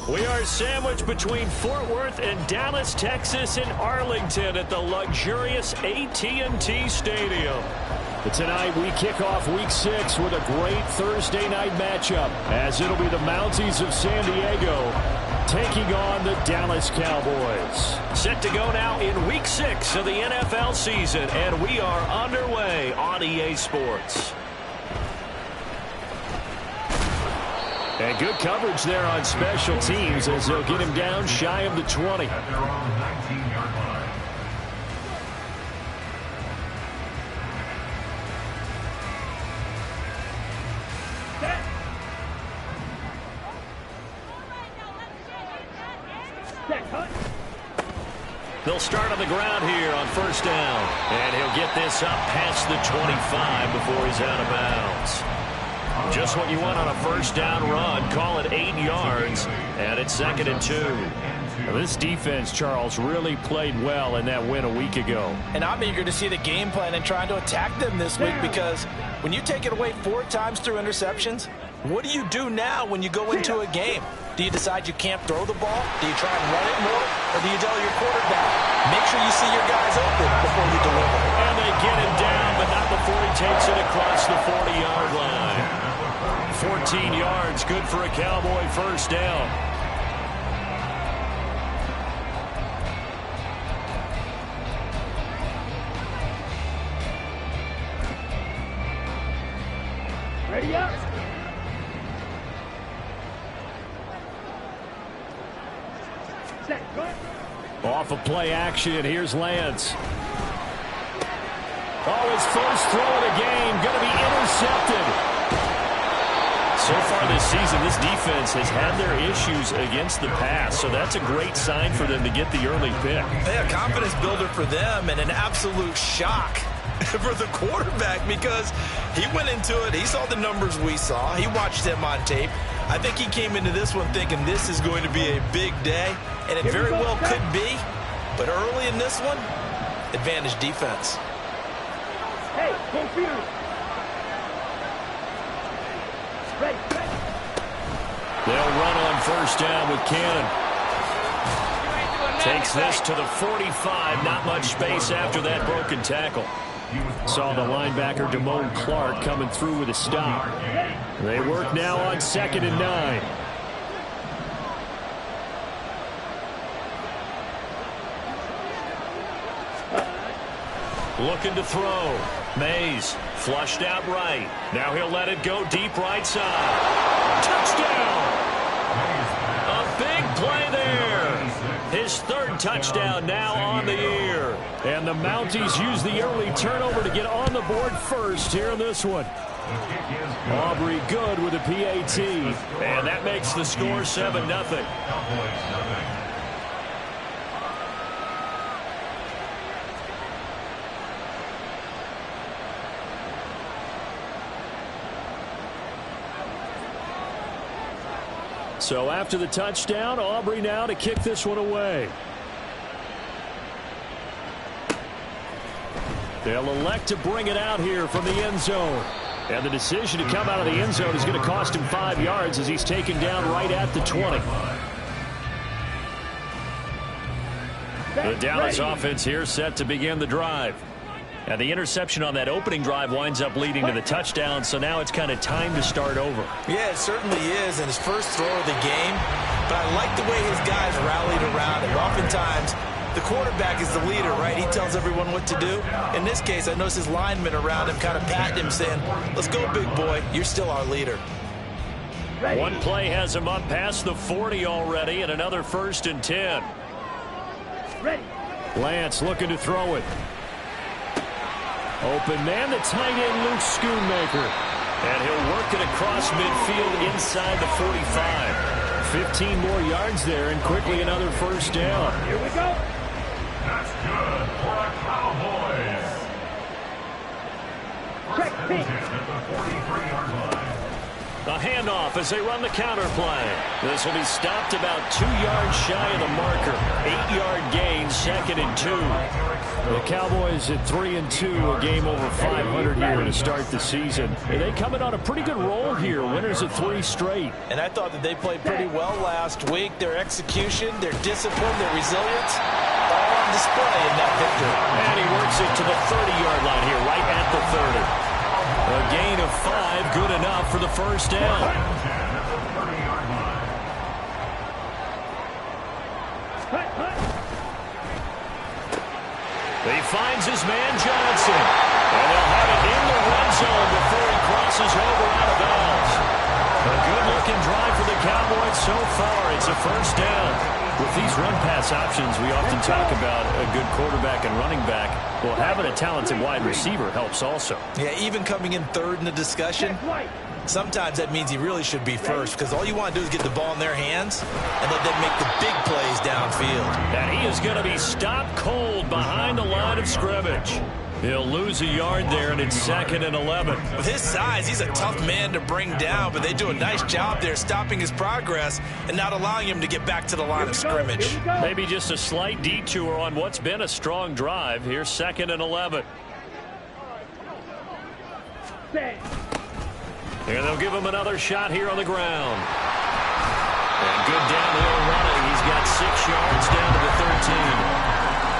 We are sandwiched between Fort Worth and Dallas, Texas, and Arlington at the luxurious AT&T Stadium. But tonight we kick off Week 6 with a great Thursday night matchup, as it'll be the Mounties of San Diego taking on the Dallas Cowboys. Set to go now in Week 6 of the NFL season, and we are underway on EA Sports. And good coverage there on special teams as they'll get him down shy of the 20. They'll start on the ground here on first down. And he'll get this up past the 25 before he's out of bounds. Just what you want on a first down run. Call it 8 yards, and it's 2nd and 2. Now, this defense, Charles, really played well in that win a week ago. And I'm eager to see the game plan and trying to attack them this week, because when you take it away 4 times through interceptions, what do you do now when you go into a game? Do you decide you can't throw the ball? Do you try and run it more? Or do you tell your quarterback, make sure you see your guys open before you deliver? And they get him down, but not before he takes it across the 40-yard line. 14 yards, good for a Cowboy first down. Ready up. Set, go. Off of play action, here's Lance. Oh, his first throw of the game, going to be intercepted. So far this season, this defense has had their issues against the pass, so that's a great sign for them to get the early pick. Yeah, confidence builder for them, and an absolute shock for the quarterback, because he went into it, he saw the numbers we saw, he watched them on tape. I think he came into this one thinking this is going to be a big day, and it very well could be, but early in this one, advantage defense. Hey, confused. Ready. They'll run on first down with Cannon. Takes this to the 45. Not much space after that broken tackle. Saw the linebacker Damone Clark coming through with a stop. They work now on 2nd and 9. Looking to throw. Mays flushed out right. Now he'll let it go deep right side. Touchdown! A big play there. His 3rd touchdown now on the year. And the Mounties use the early turnover to get on the board first here in this one. Aubrey good with a PAT. And that makes the score 7-0. So after the touchdown, Aubrey now to kick this one away. They'll elect to bring it out here from the end zone. And the decision to come out of the end zone is going to cost him 5 yards as he's taken down right at the 20. The Dallas offense here set to begin the drive. And the interception on that opening drive winds up leading to the touchdown, so now it's kind of time to start over. Yeah, it certainly is, and his first throw of the game. But I like the way his guys rallied around him. Oftentimes, the quarterback is the leader, right? He tells everyone what to do. In this case, I noticed his linemen around him kind of patting him, saying, let's go, big boy. You're still our leader. Ready. One play has him up past the 40 already, and another 1st and 10. Ready. Lance looking to throw it. Open man, the tight end, Luke Schoonmaker. And he'll work it across midfield inside the 45. 15 more yards there, and quickly another first down. Here we go. That's good for the Cowboys. Check, First and 10 at the 43-yard line. A handoff as they run the counter play. This will be stopped about 2 yards shy of the marker. 8-yard gain, 2nd and 2. The Cowboys at 3-2, a game over 500 here to start the season. They coming on a pretty good roll here. Winners of 3 straight. And I thought that they played pretty well last week. Their execution, their discipline, their resilience, all on display in that victory. And he works it to the 30-yard line here, right at the 30. A gain of 5, good enough for the first down. He finds his man Johnson. And they'll have it in the red zone before he crosses over out of bounds. A good-looking drive for the Cowboys so far. It's a first down. With these run-pass options, we often talk about a good quarterback and running back. Well, having a talented wide receiver helps also. Yeah, even coming in third in the discussion, sometimes that means he really should be first because all you want to do is get the ball in their hands and let them make the big plays downfield. And he is going to be stopped cold behind the line of scrimmage. He'll lose a yard there, and it's 2nd and 11. With his size, he's a tough man to bring down, but they do a nice job there stopping his progress and not allowing him to get back to the line of scrimmage. Maybe just a slight detour on what's been a strong drive. Here's 2nd and 11. And they'll give him another shot here on the ground. And good downhill running. He's got 6 yards down to the 13.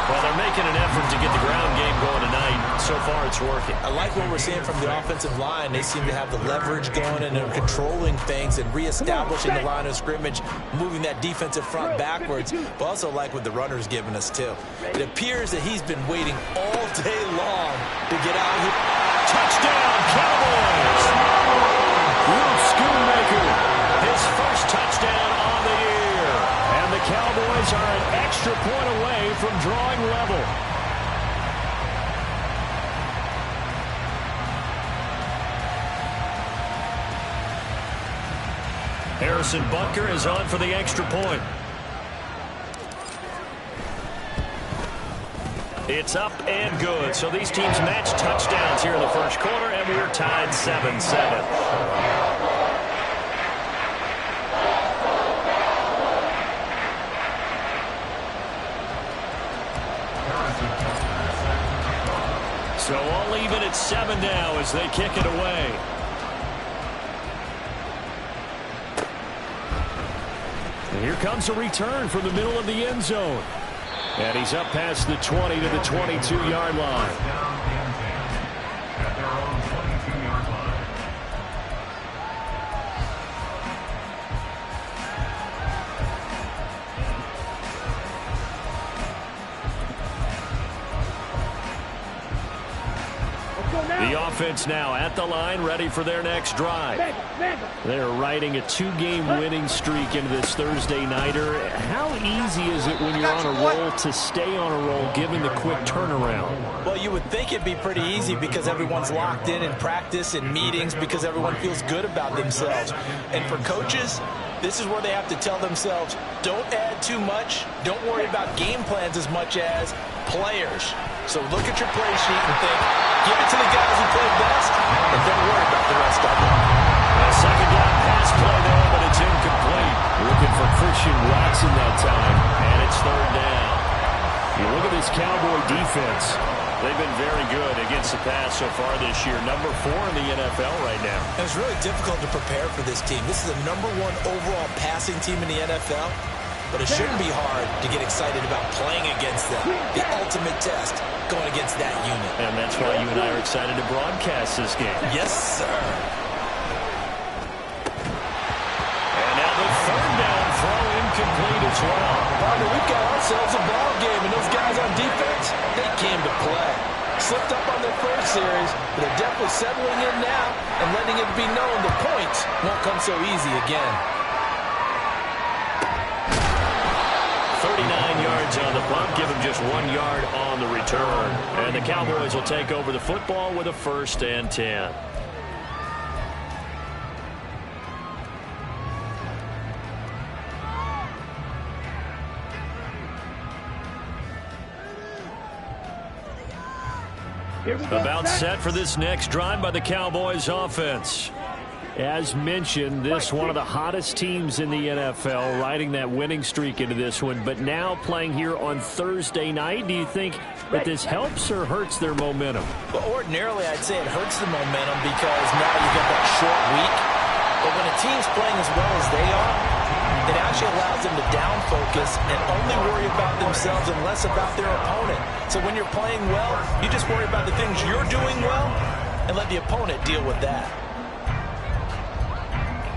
Well, they're making an effort to get the ground game going tonight. So far, it's working. I like what we're seeing from the offensive line. They seem to have the leverage going and they're controlling things and reestablishing the line of scrimmage, moving that defensive front backwards. But also like what the runner's giving us, too. It appears that he's been waiting all day long to get out here. Touchdown, Cowboys! Luke Schoonmaker, his first touchdown on the year. And the Cowboys are an extra point away from drawing level. Harrison Butker is on for the extra point. It's up and good. So these teams match touchdowns here in the first quarter, and we're tied 7-7. So all even at 7 now as they kick it away. And here comes a return from the middle of the end zone. And he's up past the 20 to the 22-yard line. At their own 22-yard line. The offense now at the line, ready for their next drive. They're riding a 2-game winning streak into this Thursday nighter. How easy is it when you're on a roll to stay on a roll given the quick turnaround? Well, you would think it'd be pretty easy because everyone's locked in practice and meetings because everyone feels good about themselves. And for coaches, this is where they have to tell themselves, don't add too much. Don't worry about game plans as much as players. So look at your play sheet and think, give it to the guys who play best, and don't worry about the rest of them. A second down pass play there, but it's incomplete. Looking for Christian Watson that time, and it's 3rd down. You look at this Cowboy defense. They've been very good against the pass so far this year. Number 4 in the NFL right now. And it's really difficult to prepare for this team. This is the #1 overall passing team in the NFL. But it shouldn't be hard to get excited about playing against them. The ultimate test going against that unit. And that's why you and I are excited to broadcast this game. Yes, sir. And now the 3rd down throw incomplete as well. Partner, we've got ourselves a ball game, and those guys on defense, they came to play. Slipped up on their first series, but they're definitely settling in now and letting it be known the points won't come so easy again. 39 yards on the punt, give him just 1 yard on the return. And the Cowboys will take over the football with a 1st and 10. About set for this next drive by the Cowboys offense. As mentioned, this one of the hottest teams in the NFL, riding that winning streak into this one, but now playing here on Thursday night. Do you think that this helps or hurts their momentum? Well, ordinarily, I'd say it hurts the momentum because now you get that short week. But when a team's playing as well as they are, it actually allows them to down focus and only worry about themselves and less about their opponent. So when you're playing well, you just worry about the things you're doing well and let the opponent deal with that.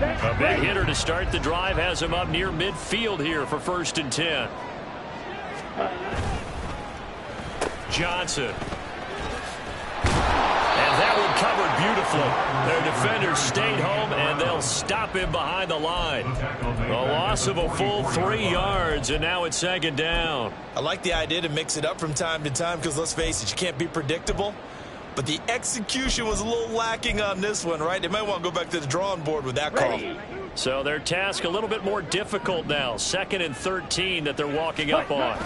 A big hitter to start the drive has him up near midfield here for 1st and 10. Johnson. And that one covered beautifully. Their defenders stayed home, and they'll stop him behind the line. A loss of a full 3 yards, and now it's 2nd down. I like the idea to mix it up from time to time because, let's face it, you can't be predictable. But the execution was a little lacking on this one, right? They might want to go back to the drawing board with that call. So their task a little bit more difficult now. 2nd and 13 that they're walking up on.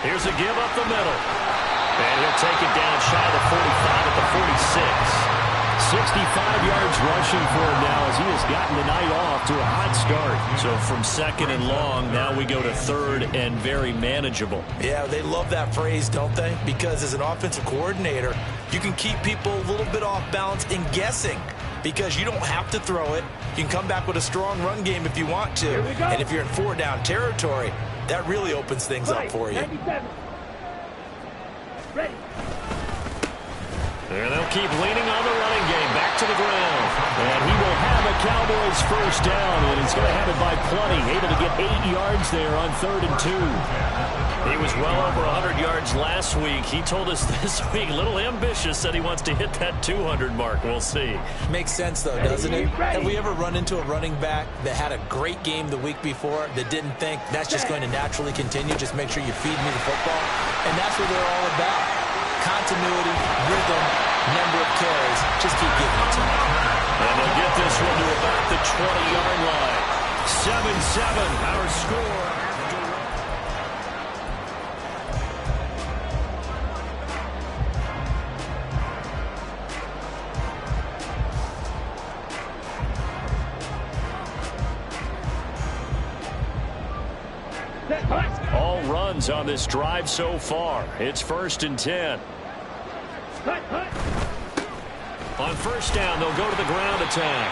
Here's a give up the middle. And he'll take it down shy of the 45 at the 46. 65 yards rushing for him now as he has gotten the night off to a hot start. So from 2nd and long, now we go to 3rd and very manageable. Yeah, they love that phrase, don't they? Because as an offensive coordinator, you can keep people a little bit off balance and guessing because you don't have to throw it. You can come back with a strong run game if you want to. And if you're in 4-down territory, that really opens things up for you. 97. Ready. And they'll keep leaning on the running game. Back to the ground. And he will have a Cowboys 1st down. And he's going to have it by plenty. Able to get 8 yards there on 3rd and 2. He was well over 100 yards last week. He told us this week, a little ambitious, said he wants to hit that 200 mark. We'll see. Makes sense, though, doesn't it? Have we ever run into a running back that had a great game the week before that didn't think that's just going to naturally continue? Just make sure you feed me the football. And that's what they're all about. Continuity, rhythm, number of carries. Just keep giving it to them. And they'll get this one to about the 20-yard line. 7-7, our score. All runs on this drive so far. It's 1st and 10. On 1st down, they'll go to the ground attack.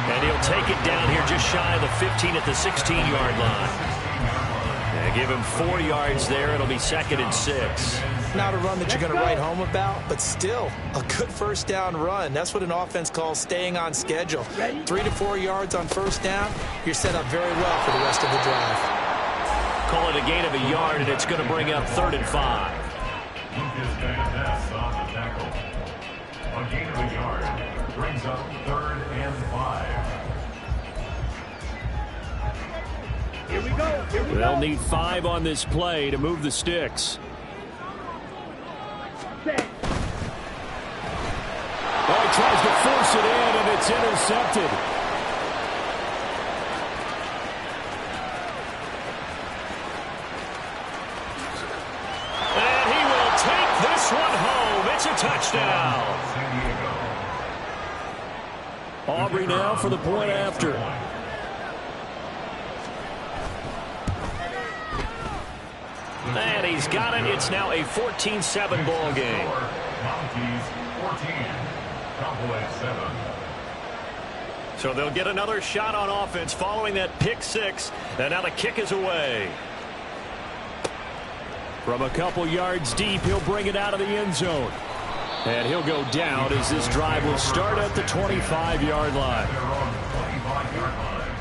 And he'll take it down here just shy of the 15 at the 16-yard line. And give him 4 yards there. It'll be 2nd and 6. Not a run that you're going to write home about, but still a good 1st down run. That's what an offense calls staying on schedule. 3 to 4 yards on 1st down, you're set up very well for the rest of the drive. Call it a gain of a yard, and it's going to bring up 3rd and 5. Lucas Van Ness on the tackle. A gain of a yard brings up 3rd and 5. Here we go. Here we They'll go. need 5 on this play to move the sticks. Set. Oh, he tries to force it in, and it's intercepted. And he will take this one home. It's a touchdown. San Diego. Aubrey now for the point after. And he's got it. It's now a 14-7 ball game. Monkeys 14. Cowboys 7. So they'll get another shot on offense following that pick 6. And now the kick is away. From a couple yards deep, he'll bring it out of the end zone. And he'll go down as this drive will start at the 25-yard line. They're on the 25-yard line.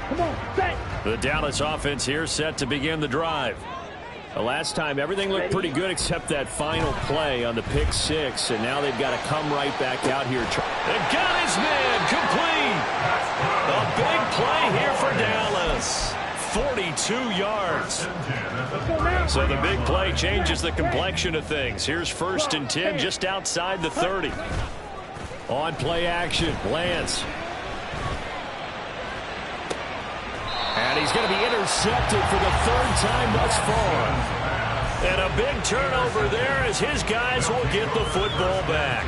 Come on, set. The Dallas offense here set to begin the drive. The last time, everything looked pretty good except that final play on the pick 6, and now they've got to come right back out here. They got his man complete. A big play here for Dallas. 42 yards. So the big play changes the complexion of things. Here's 1st and 10 just outside the 30. On play action, Lance. And he's going to be intercepted for the 3rd time thus far. And a big turnover there as his guys will get the football back.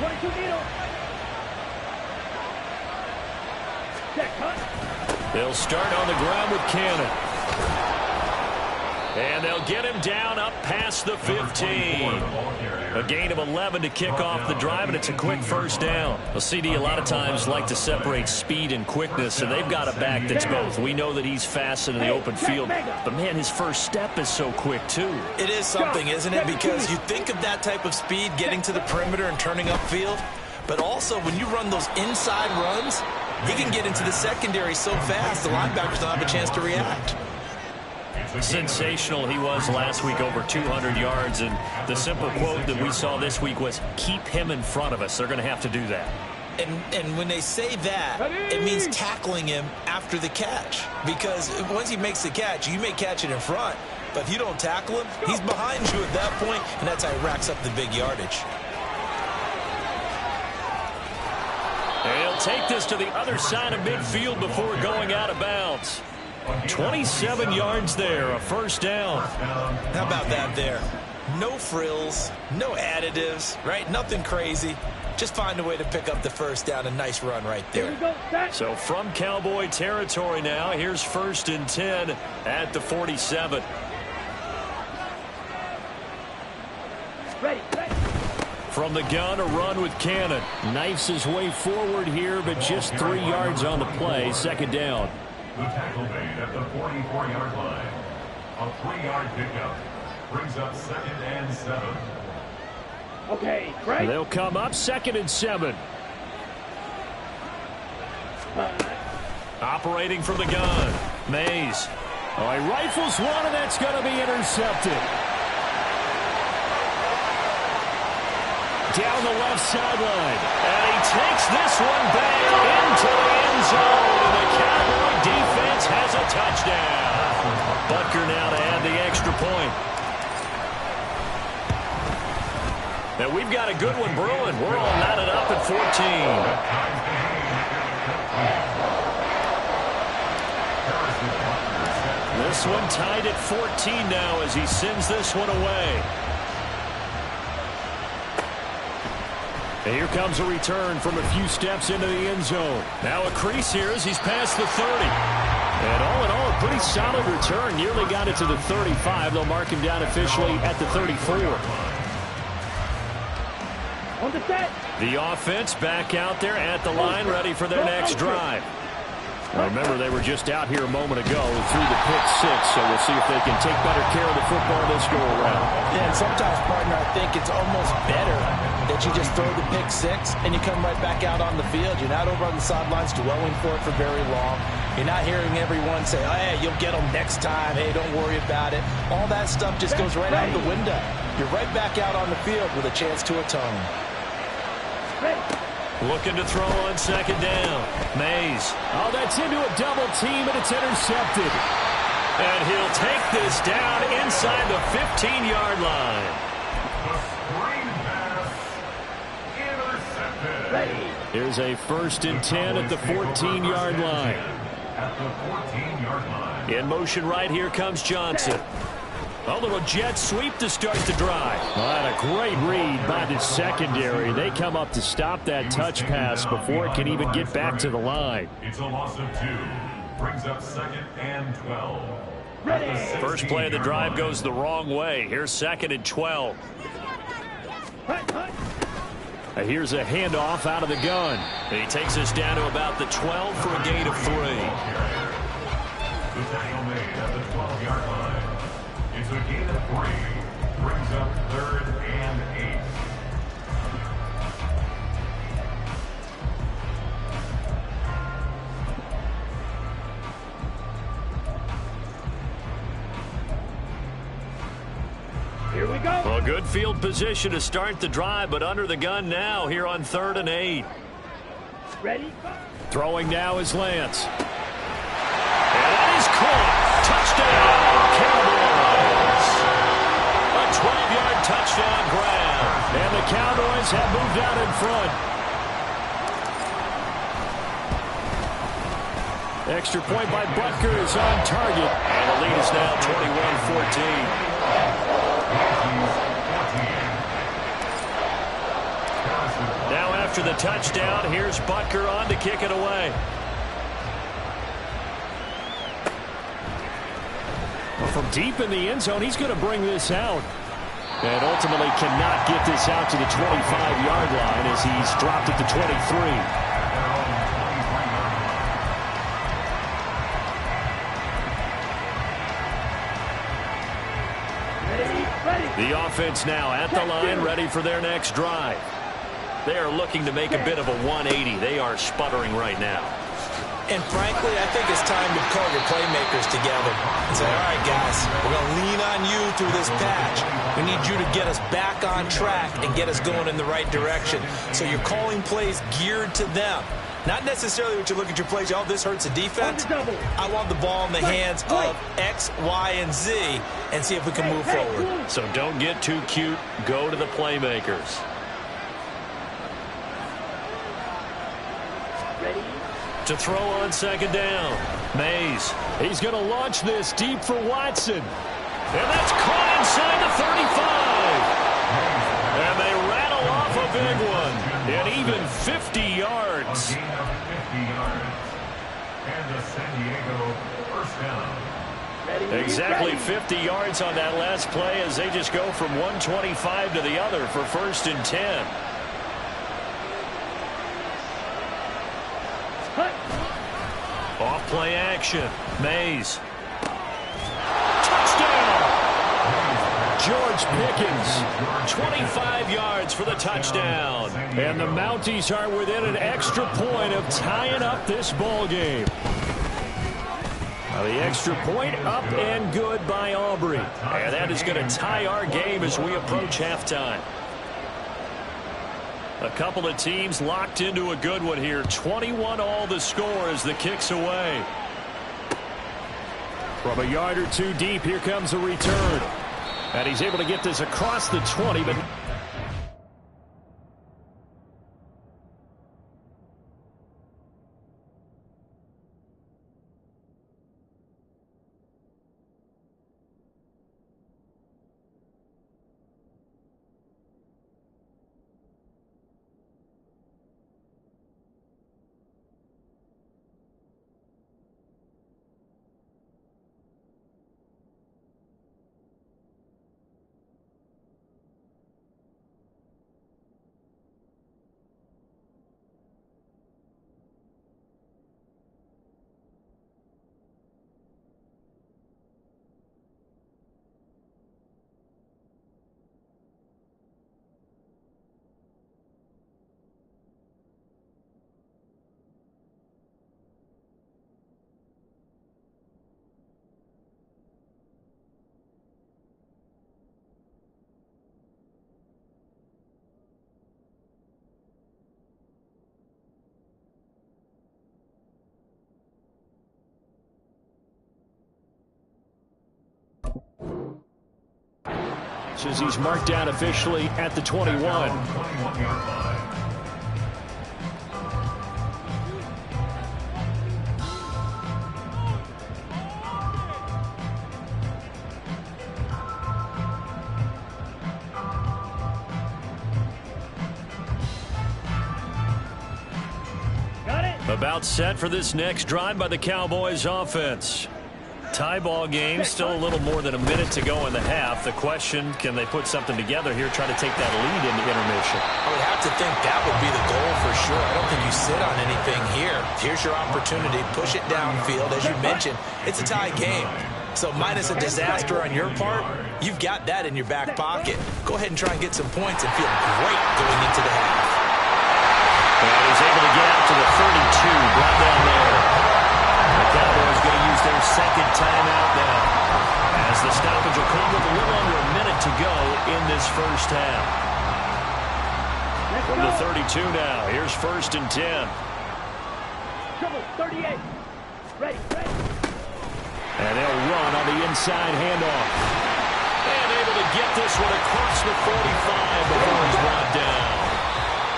22 needle. Check, cut. They'll start on the ground with Cannon. And they'll get him down up past the 15. A gain of 11 to kick off the drive, and it's a quick first down. Well, CD a lot of times like to separate speed and quickness, and they've got a back that's both. We know that he's fast in the open field, but, man, his first step is so quick, too. It is something, isn't it? Because you think of that type of speed getting to the perimeter and turning upfield, but also when you run those inside runs, he can get into the secondary so fast the linebackers don't have a chance to react. Sensational he was last week, over 200 yards, and the simple quote that we saw this week was, keep him in front of us. They're going to have to do that. And when they say that, it means tackling him after the catch, because once he makes the catch, you may catch it in front, but if you don't tackle him, he's behind you at that point, and that's how he racks up the big yardage. And he'll take this to the other side of midfield before going out of bounds. 27 yards there, a first down. How about that there? No frills, no additives, right? Nothing crazy. Just find a way to pick up the first down. A nice run right there. So from Cowboy territory now, here's 1st and 10 at the 47. Ready. From the gun, a run with Cannon. Knifes his way forward here, but just 3 yards on the play. Second down. The tackle made at the 44-yard line. A 3-yard pickup brings up 2nd and 7. Okay, right. They'll come up 2nd and 7. Operating from the gun. Mays. Oh, he rifles one, and that's going to be intercepted. Down the left sideline. And he takes this one back into the end zone. And the Cowboy defense has a touchdown. Butker now to add the extra point. Now we've got a good one brewing. We're all knotted up at 14. This one tied at 14 now as he sends this one away. And here comes a return from a few steps into the end zone. Now a crease here as he's past the 30. And all in all, a pretty solid return. Nearly got it to the 35. They'll mark him down officially at the 34. On the set. The offense back out there at the line, ready for their next drive. Now remember, they were just out here a moment ago through the pick 6, so we'll see if they can take better care of the football this go around. Yeah, and sometimes, partner, I think it's almost better that you just throw the pick 6 and you come right back out on the field. You're not over on the sidelines dwelling for it for very long. You're not hearing everyone say, oh, hey, you'll get them next time. Hey, don't worry about it. All that stuff just goes right out the window. You're right back out on the field with a chance to atone. Looking to throw on 2nd down. Mays. Oh, that's into a double team, and it's intercepted. And he'll take this down inside the 15-yard line. Here's a 1st and 10 at the 14-yard line. In motion right here comes Johnson. A little jet sweep to start the drive. Well, and a great read by the secondary. They come up to stop that touch pass before it can even get back to the line. It's a loss of 2. Brings up 2nd and 12. First play of the drive goes the wrong way. Here's 2nd and 12. Here's a handoff out of the gun. And he takes us down to about the 12 for a gain of 3. The tackle made at the 12-yard line. It's a gain of 3. Brings up 3rd and 8. Here we go. Well, good field position to start the drive, but under the gun now here on 3rd and 8. Ready? Throwing now is Lance. And that is caught. Touchdown, Cowboys. A 12-yard touchdown grab. And the Cowboys have moved out in front. Extra point by Butker is on target. And the lead is now 21-14. Now after the touchdown, here's Butker on to kick it away. From deep in the end zone, he's going to bring this out. And ultimately cannot get this out to the 25-yard line as he's dropped it to 23. The offense now at the line, ready for their next drive. They are looking to make a bit of a 180. They are sputtering right now. And frankly, I think it's time to call your playmakers together and say, all right, guys, we're going to lean on you through this patch. We need you to get us back on track and get us going in the right direction. So you're calling plays geared to them. Not necessarily what you look at your plays, oh, this hurts the defense. I want the ball in the hands of X, Y, and Z and see if we can move forward. So don't get too cute. Go to the playmakers. Ready? To throw on second down. Mays. He's going to launch this deep for Watson. And that's caught inside the 35. And they rattle off a big one. And even 50 yards. A gain of 50 yards. And a San Diego first down. Exactly 50 yards on that last play as they just go from 125 to the other for 1st and 10. Off play action. Mays. Touchdown! George Pickens. 25 yards for the touchdown. And the Mounties are within an extra point of tying up this ball game. Now the extra point up and good by Aubrey. And that is going to tie our game as we approach halftime. A couple of teams locked into a good one here. 21-all the score as the kick's away. From a yard or two deep, here comes a return. And he's able to get this across the 20, but... As he's marked down officially at the 21. 21-yard line. Got it. About set for this next drive by the Cowboys offense. Tie ball game, still a little more than a minute to go in the half. The question, can they put something together here, try to take that lead into intermission? I would have to think that would be the goal for sure. I don't think you sit on anything here. Here's your opportunity. Push it downfield. As you mentioned, it's a tie game. So minus a disaster on your part, you've got that in your back pocket. Go ahead and try and get some points and feel great going into the half. And he's able to get out to the 32, brought down there. The Cowboys going to use their second timeout now, as the stoppage will come with a little under a minute to go in this first half. From the 32 now, here's 1st and 10. Trouble, 38. Ready. And they'll run on the inside handoff. And able to get this one across the 45 before he's brought down.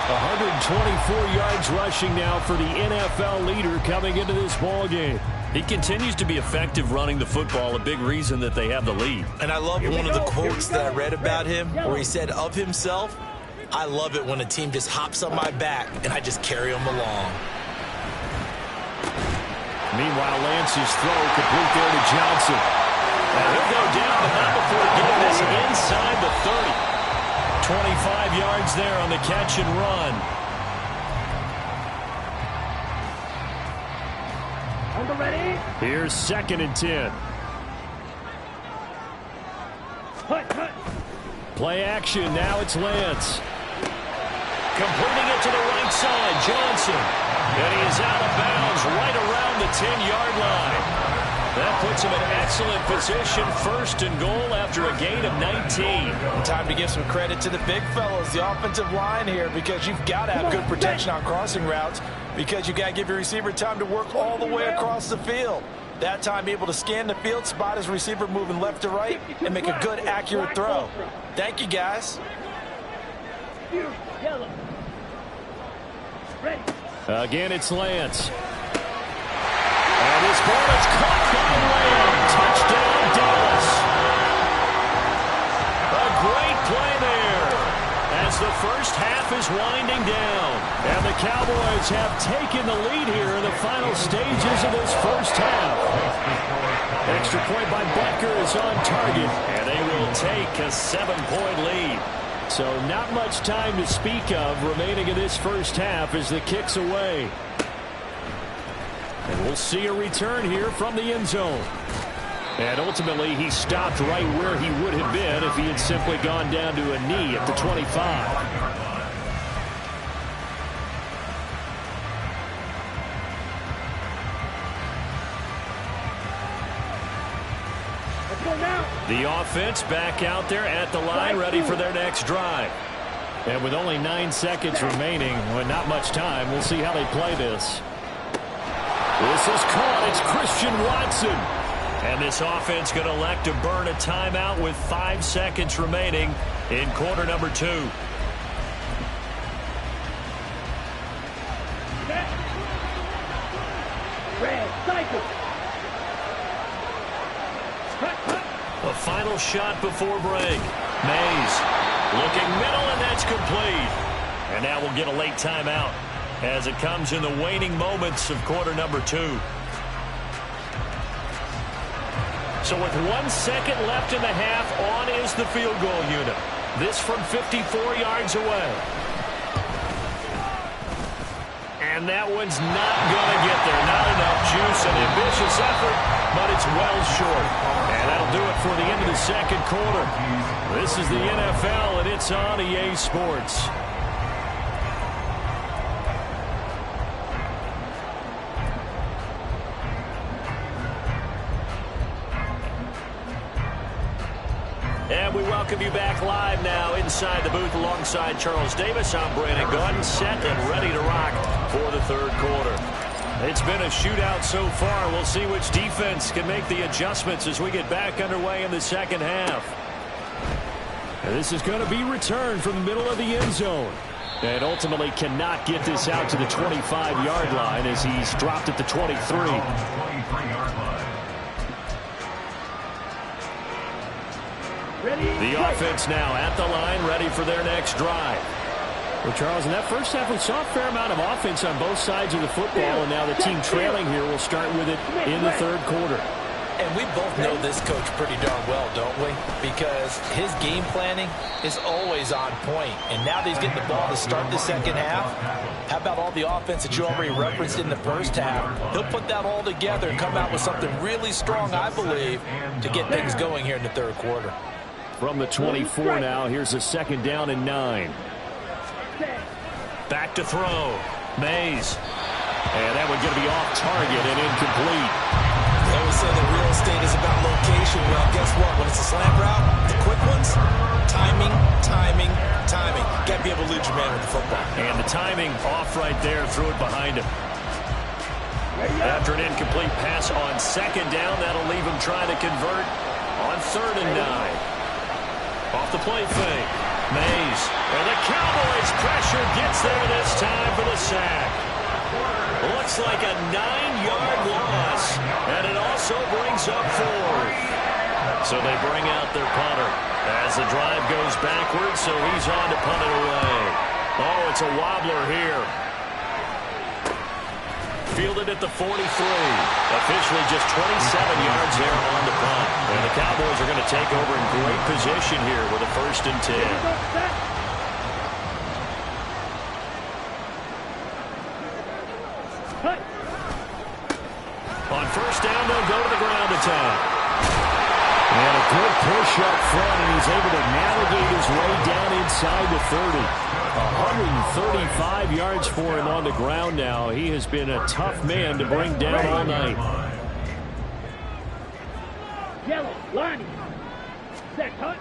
124 yards rushing now for the NFL leader coming into this ball game. He continues to be effective running the football, a big reason that they have the lead. And I love one of the quotes that I read about him where he said of himself, I love it when a team just hops on my back and I just carry them along. Meanwhile, Lance's throw complete there to Johnson. And he'll go down, but not before getting this inside the 30. 25 yards there on the catch and run. On the ready. Here's 2nd and 10. Hut. Play action. Now it's Lance. Completing it to the right side. Johnson. And he is out of bounds right around the 10-yard line. That puts him in excellent position. 1st and goal after a gain of 19. Time to give some credit to the big fellows, the offensive line here, because you've got to have good protection on crossing routes, because you've got to give your receiver time to work all the way across the field. That time, be able to scan the field, spot his receiver moving left to right, and make a good, accurate throw. Thank you, guys. Yellow. Ready. Again, it's Lance. And his ball is caught by Lamb. Touchdown, Dallas. A great play there as the first half is winding down. And the Cowboys have taken the lead here in the final stages of this first half. Extra point by Butker is on target, and they will take a 7-point lead. So not much time to speak of remaining in this first half as the kick's away. And we'll see a return here from the end zone. And ultimately, he stopped right where he would have been if he had simply gone down to a knee at the 25. The offense back out there at the line, ready for their next drive. And with only 9 seconds remaining, with not much time, we'll see how they play this. This is caught. It's Christian Watson. And this offense going to elect to burn a timeout with 5 seconds remaining in quarter number 2. Red, cycle. A final shot before break. Mays looking middle, and that's complete. And now we'll get a late timeout as it comes in the waning moments of quarter number 2. So with 1 second left in the half, on is the field goal unit. This from 54 yards away. And that one's not going to get there. Not enough juice, an ambitious effort, but it's well short. And that'll do it for the end of the second quarter. This is the NFL, and it's on EA Sports. And we welcome you back live now inside the booth alongside Charles Davis. I'm Brandon Gaudin, set and ready to rock for the third quarter. It's been a shootout so far. We'll see which defense can make the adjustments as we get back underway in the second half. And this is going to be returned from the middle of the end zone. And ultimately cannot get this out to the 25-yard line as he's dropped at the 23. The offense now at the line, ready for their next drive. Well, Charles, in that first half, we saw a fair amount of offense on both sides of the football, and now the team trailing here will start with it in the third quarter. And we both know this coach pretty darn well, don't we? Because his game planning is always on point. And now that he's getting the ball to start the second half, how about all the offense that you already referenced in the first half? He'll put that all together and come out with something really strong, I believe, to get things going here in the third quarter. From the 24 now, here's a 2nd down and 9. Back to throw. Mays. And that one going to be off target and incomplete. They always say that real estate is about location. Well, guess what? When it's a slant route, the quick ones, timing. Got to be able to lead your man with the football. And the timing off right there. Threw it behind him. After an incomplete pass on 2nd down, that'll leave him trying to convert on 3rd and 9. Off the play fake. Mays. And the Cowboys pressure gets there this time for the sack. Looks like a 9-yard loss. And it also brings up 4. So they bring out their punter as the drive goes backwards, so he's on to punt it away. Oh, it's a wobbler here. Fielded at the 43. Officially just 27 yards there on the punt. And the Cowboys are going to take over in great position here with a 1st and 10. On 1st down, they'll go to the ground attack. And a good push up front, and he's able to navigate his way down inside the 30. 135 yards for him on the ground now. He has been a tough man to bring down all night. Yellow, lining. Set, cut.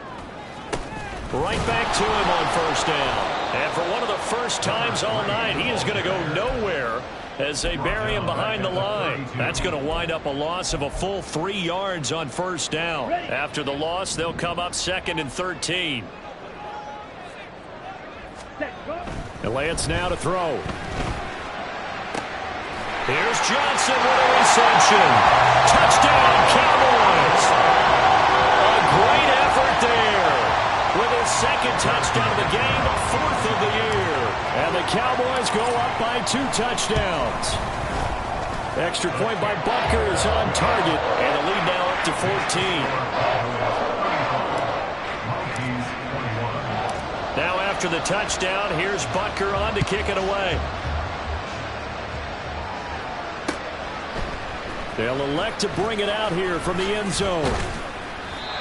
Right back to him on 1st down. And for one of the first times all night, he is going to go nowhere as they bury him behind the line. That's going to wind up a loss of a full 3 yards on 1st down. After the loss, they'll come up 2nd and 13. And Lance now to throw. Here's Johnson with a reception. Touchdown, Cowboys. A great effort there. With his 2nd touchdown of the game, 4th of the year. And the Cowboys go up by 2 touchdowns. Extra point by Butker is on target. And the lead now up to 14. Now after the touchdown, here's Butker on to kick it away. They'll elect to bring it out here from the end zone.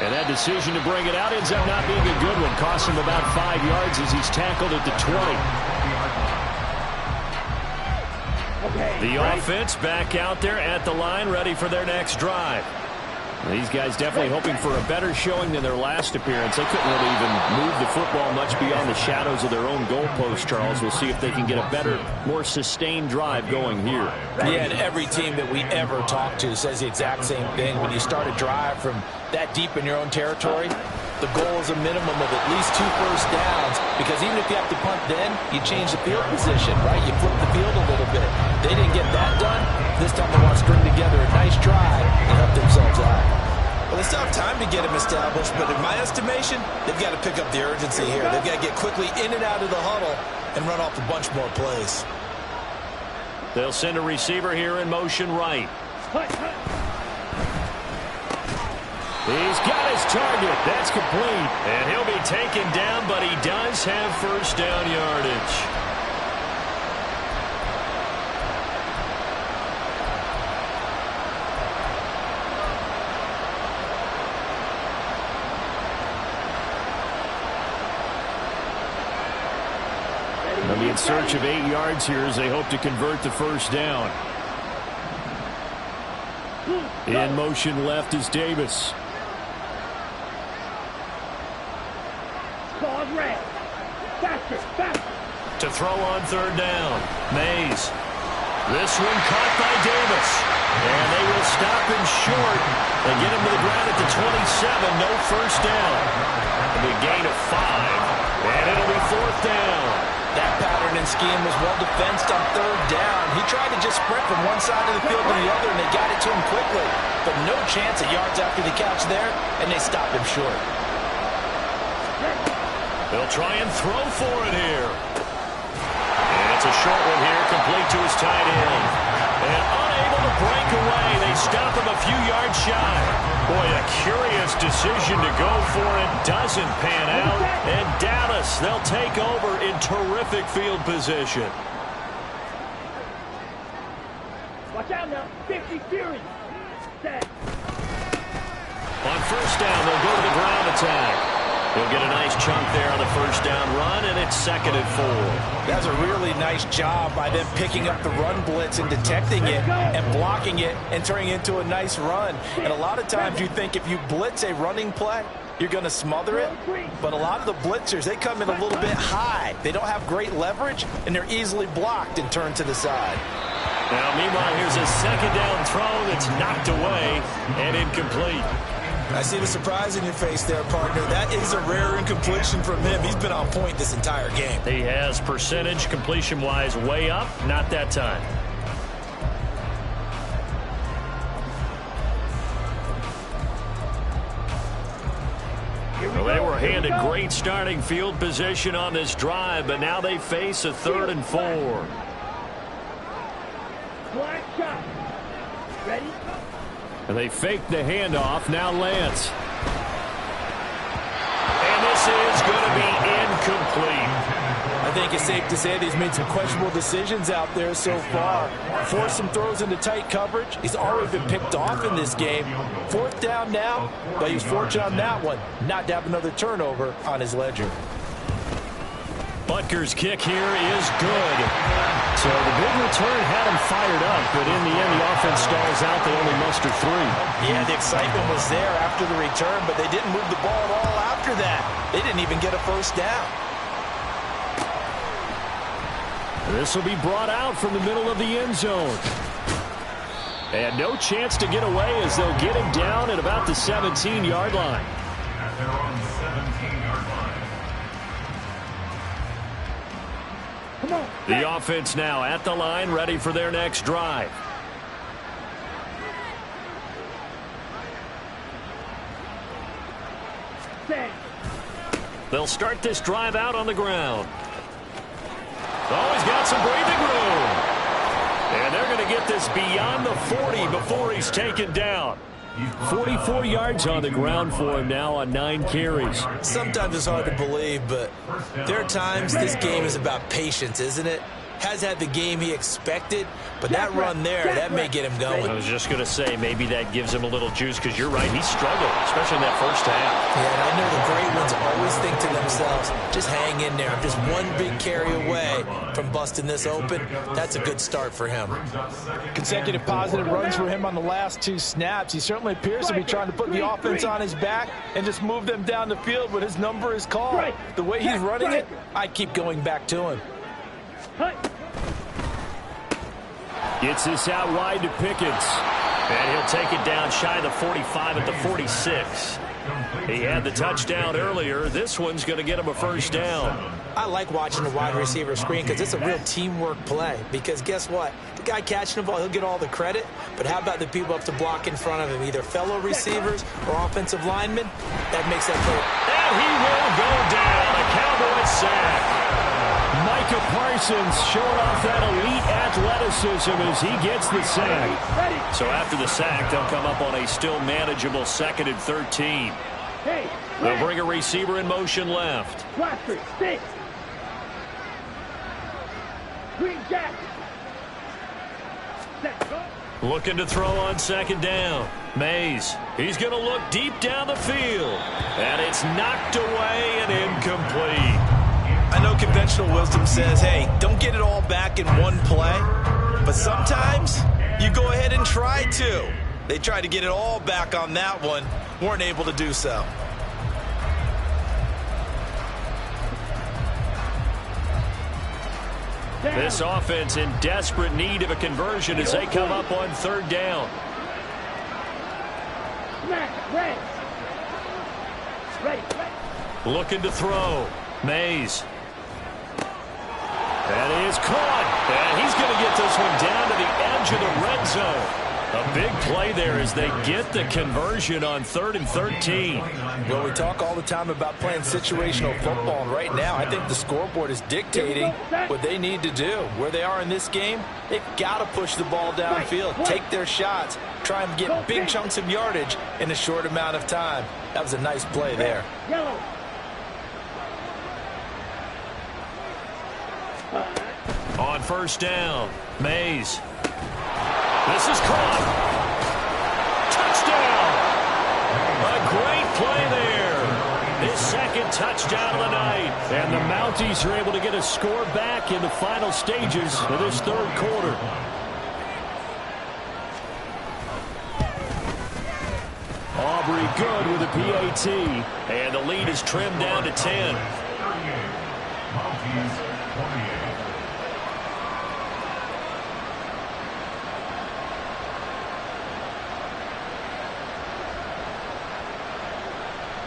And that decision to bring it out ends up not being a good one. Costs him about 5 yards as he's tackled at the 20. The offense back out there at the line, ready for their next drive. These guys definitely hoping for a better showing than their last appearance. They couldn't really even move the football much beyond the shadows of their own goalpost, Charles. We'll see if they can get a better, more sustained drive going here. Yeah, and every team that we ever talk to says the exact same thing. When you start a drive from that deep in your own territory, the goal is a minimum of at least 2 first downs, because even if you have to punt then, you change the field position, right? You flip the field a little bit. They didn't get that done. This time they want to string together a nice drive and help themselves out. Well, they still have time to get him established, but in my estimation, they've got to pick up the urgency here. They've got to get quickly in and out of the huddle and run off a bunch more plays. They'll send a receiver here in motion right. He's got his target. That's complete. And he'll be taken down, but he does have 1st down yardage. They'll be in search of 8 yards here as they hope to convert the 1st down. In motion left is Davis. To throw on 3rd down. Mays. This one caught by Davis. And they will stop him short and get him to the ground at the 27. No 1st down. And a gain of 5. And it'll be 4th down. That pattern and scheme was well defensed on 3rd down. He tried to just sprint from one side of the field to the other, and they got it to him quickly. But no chance of yards after the catch there, and they stopped him short. They'll try and throw for it here. And it's a short one here, complete to his tight end. And unable to break away, they stop him a few yards shy. Boy, a curious decision to go for it. Doesn't pan out. And Dallas, they'll take over in terrific field position. Watch out now. 50 Fury. Set. On 1st down, they'll go to the ground attack. He'll get a nice chunk there on the 1st down run, and it's 2nd and 4. That's a really nice job by them picking up the run blitz and detecting it and blocking it and turning it into a nice run. And a lot of times you think if you blitz a running play, you're going to smother it. But a lot of the blitzers, they come in a little bit high. They don't have great leverage, and they're easily blocked and turned to the side. Now, meanwhile, here's a 2nd down throw that's knocked away and incomplete. I see the surprise in your face there, partner. That is a rare incompletion from him. He's been on point this entire game. He has percentage completion-wise way up. Not that time. Handed great starting field position on this drive, but now they face a 3rd and 4. Black shot. Ready? And they fake the handoff. Now Lance. And this is going to be incomplete. I think it's safe to say that he's made some questionable decisions out there so far. Forced some throws into tight coverage. He's already been picked off in this game. 4th down now, but he was fortunate on that one not to have another turnover on his ledger. Butker's kick here is good. So the big return had him fired up, but in the end, the offense stalls out. They only muster 3. Yeah, the excitement was there after the return, but they didn't move the ball at all after that. They didn't even get a 1st down. This will be brought out from the middle of the end zone. And no chance to get away as they'll get him down at about the 17-yard line. At their own 17-yard line. Come on. The offense now at the line, ready for their next drive. Set. They'll start this drive out on the ground. Oh, he's got some breathing room. And they're going to get this beyond the 40 before he's taken down. 44 yards on the ground for him now on 9 carries. Sometimes it's hard to believe, but there are times this game is about patience, isn't it? Has had the game he expected, but that run there, that may get him going. I was just going to say, maybe that gives him a little juice, because you're right, he struggled, especially in that first half. Yeah, and I know the great ones always think to themselves, just hang in there. I'm just one big carry away from busting this open. That's a good start for him. Consecutive positive runs for him on the last 2 snaps. He certainly appears to be trying to put the offense on his back and just move them down the field when his number is called. The way he's running it, I keep going back to him. Gets this out wide to Pickens. And he'll take it down shy of the 45 at the 46. He had the touchdown earlier. This one's going to get him a 1st down. I like watching the wide receiver screen because it's a real teamwork play. Because guess what? The guy catching the ball, he'll get all the credit. But how about the people up to block in front of him, either fellow receivers or offensive linemen? That makes that play. And he will go down. A Cowboy sack. Micah Parsons showing off that elite athleticism as he gets the sack. So after the sack, they'll come up on a still manageable 2nd and 13. They'll bring a receiver in motion left. Blaster, stick. Green Jack. Set. Looking to throw on 2nd down. Mays. He's going to look deep down the field. And it's knocked away and incomplete. I know conventional wisdom says, hey, don't get it all back in one play. But sometimes you go ahead and try to. They tried to get it all back on that one. Weren't able to do so. This offense in desperate need of a conversion as they come up on 3rd down. Looking to throw. Mays. That is caught. And he's going to get this one down to the edge of the red zone. A big play there as they get the conversion on 3rd and 13. Well, we talk all the time about playing situational football, and right now I think the scoreboard is dictating what they need to do. Where they are in this game, they've got to push the ball downfield, take their shots, try and get big chunks of yardage in a short amount of time. That was a nice play there. On 1st down, Mays. This is caught. Touchdown. A great play there. His 2nd touchdown of the night. And the Mounties are able to get a score back in the final stages of this 3rd quarter. Aubrey good with a PAT. And the lead is trimmed down to 10. Mounties 28.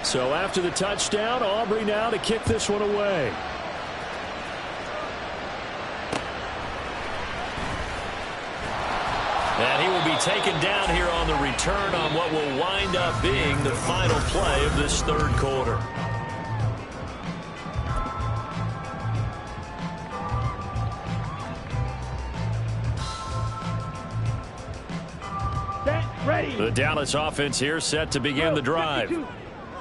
So after the touchdown, Aubrey now to kick this one away. And he will be taken down here on the return on what will wind up being the final play of this 3rd quarter. Ready. The Dallas offense here set to begin the drive. 52.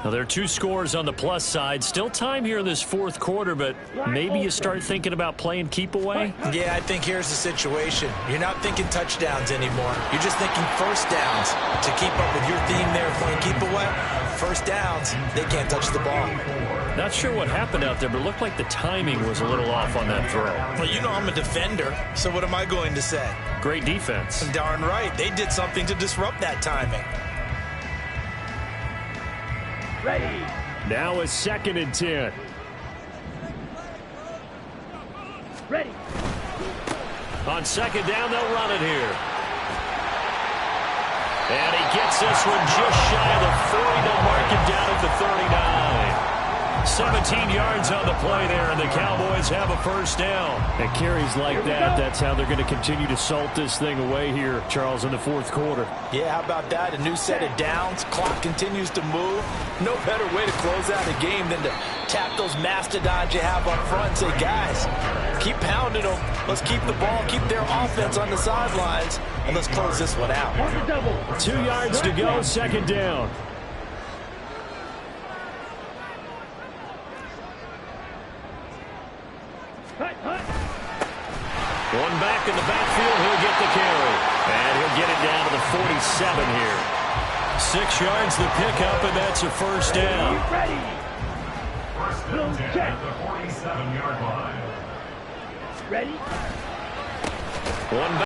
Now, there are 2 scores on the plus side. Still time here in this fourth quarter, but maybe you start thinking about playing keep away? Yeah, I think here's the situation. You're not thinking touchdowns anymore. You're just thinking first downs. To keep up with your theme there, playing keep away, first downs, they can't touch the ball. Not sure what happened out there, but it looked like the timing was a little off on that throw. Well, you know I'm a defender, so what am I going to say? Great defense. Darn right. They did something to disrupt that timing. Ready. Now a 2nd and 10. Ready. On 2nd down, they'll run it here. And he gets this one just shy of the 40. They'll mark him down at the 39. 17 yards on the play there, and the Cowboys have a first down. And carries like that, that's how they're going to continue to salt this thing away here, Charles, in the fourth quarter. Yeah, how about that? A new set of downs. Clock continues to move. No better way to close out a game than to tap those mastodons you have up front and say, guys, keep pounding them. Let's keep the ball, keep their offense on the sidelines, and let's close this one out. 2 yards to go, 2nd down. One back in the backfield, he'll get the carry. And he'll get it down to the 47 here. 6 yards the pickup, and that's a first down. Ready. First and 10 at the 47-yard line. Ready. One back.